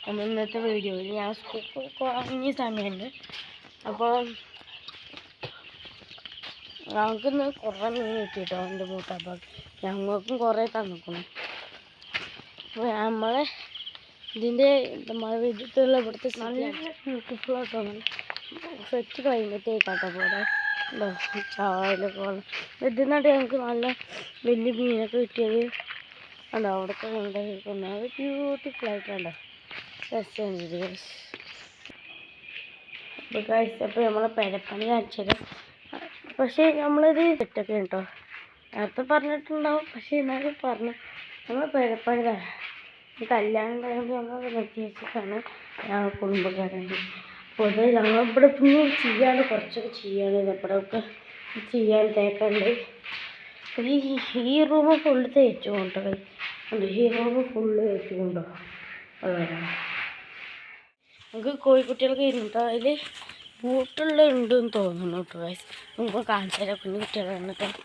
നമ്മൾ ഇന്നത്തെ വീഡിയോയിൽ ഞാൻ സ്കൂളിൽ കുറഞ്ഞ സമയമുണ്ട്. അപ്പോൾ ഞങ്ങൾക്കിന്ന് കുറേ മീൻ കിട്ടിയിട്ടോ. എൻ്റെ മൂത്താപ്പാക്ക് ഞങ്ങൾക്കും കുറേ തന്നിക്കണം. അപ്പോൾ നമ്മളെ ഇതിൻ്റെ മഴ പെയ്തിട്ടുള്ള ഇവിടുത്തെ നല്ല ബ്യൂട്ടിഫുള്ളായിട്ടോ. സെറ്റ് കഴിഞ്ഞിട്ടേക്കാട്ടോ പോലെ ഉണ്ടോ ചായലൊക്കെ വെള്ളം ഇതിനായിട്ട് ഞങ്ങൾക്ക് നല്ല വലിയ മീനൊക്കെ കിട്ടിയത് ഉണ്ടോ. അവിടുത്തെ അത് ബ്യൂട്ടിഫുള്ളായിട്ടുണ്ടോ രസമുണ്ട് ഗൈസ്. അപ്പോൾ ഗൈസ് അപ്പോൾ നമ്മളെ പെരപ്പണി കാണിച്ചത്. പക്ഷേ നമ്മളിത് സെറ്റൊക്കെ കേട്ടോ നേരത്തെ പറഞ്ഞിട്ടുണ്ടാവും. പക്ഷേ എന്നാലും പറഞ്ഞു നമ്മൾ പെരപ്പണി കല്യാണം കഴിയുമ്പോൾ നമ്മൾ നിർത്തി വെച്ചിട്ടാണ് ഞങ്ങൾ കുടുംബക്കാരാണ്. അപ്പോൾ അത് ഞങ്ങളിവിടെ പിന്നെ ചെയ്യാണ്ട് കുറച്ചൊക്കെ ചെയ്യാണ് ഇവിടെയൊക്കെ ചെയ്യാൻ തേക്കുണ്ട്. ഈ റൂമ് ഫുള്ള് തേച്ചു കൊണ്ടോ ഈ റൂമ് ഫുള്ള് തേച്ചു കൊണ്ടോ നമുക്ക് കോഴിക്കുട്ടികൾക്ക് ഇരുന്നിട്ടോ അതിൽ ബൂട്ടുള്ള ഉണ്ടെന്ന് തോന്നുന്നു കേട്ടോ ഗൈസ്. നമുക്ക് കാണിച്ചു തരാം കുഞ്ഞു കുട്ടികളാണ് കേട്ടോ.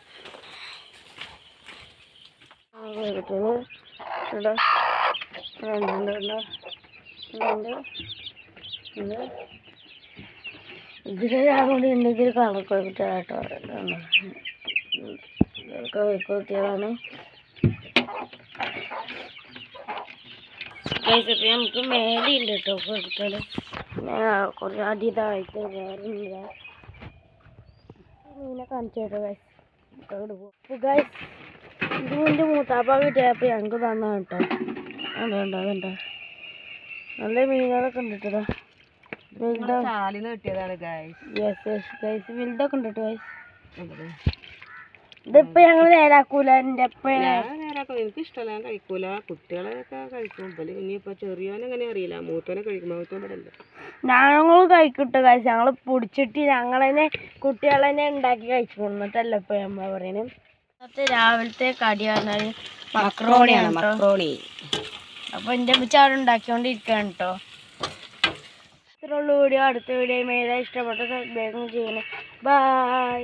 കോഴിക്കുട്ടികൾ ഇവിടെ ഇതിൽ കൂടി ഉണ്ട്. ഇതിൽ കളർ കോഴിക്കുട്ടികളാട്ടോ കോഴിക്കുട്ടികളാണ്. കഴിച്ചപ്പോൾ നമുക്ക് മേലെയുണ്ട് കേട്ടോ കോഴിക്കുട്ടികൾ. കുറേ അടിയതായിട്ട് വേറൊന്നുമില്ല. മീനെ കാണിച്ചു കേട്ടോ ഗൈസ്. അവിടെ പോകും. അപ്പോൾ ഗൈസ് ഇതിൻ്റെ മൂത്താപ്പ കിട്ടിയപ്പോൾ ഞങ്ങൾക്ക് തന്നാണ് കേട്ടോ. അതുണ്ടോ നല്ല മീനുകളൊക്കെ ഉണ്ട് കേട്ടോ. കിട്ടിയതാണ് ഗൈസ്. ഗൈസ് വലുതൊക്കെ ഉണ്ട് കേട്ടോ ഗൈസ്. ഇതിപ്പോൾ ഞങ്ങൾ നേരാക്കൂല. എൻ്റെ നേരാക്കും എനിക്ക് ഇഷ്ടമല്ല. ഞാൻ കഴിക്കൂല. കുട്ടികളൊക്കെ കഴിക്കും. ഇനിയിപ്പോൾ ചെറിയോനെങ്ങനെ അറിയില്ല. മൂത്തോനെ കഴിക്കും. മൂത്തോൻ ഇവിടെ അല്ല. ഞങ്ങൾ കഴിക്കട്ടെ ഗൈസ്. ഞങ്ങൾ പൊടിച്ചിട്ട് ഞങ്ങളതിനെ കുട്ടികളെന്നെ ഉണ്ടാക്കി കഴിച്ചു കൊണ്ടിട്ടല്ല ഇപ്പോൾ നമ്മൾ പറയുന്നത്. ഇന്നത്തെ രാവിലത്തെ കടി പറഞ്ഞാൽ മക്രോണിയാണ്. മക്രോണി അപ്പോൾ എൻ്റെ ചാട് ഉണ്ടാക്കിക്കൊണ്ടിരിക്കുകയാണ് കേട്ടോ. ഇത്രയുള്ള വീഡിയോ. അടുത്ത വീഡിയോ മേലെ ഇഷ്ടപ്പെട്ട വേഗം ചെയ്യണം. ബൈ.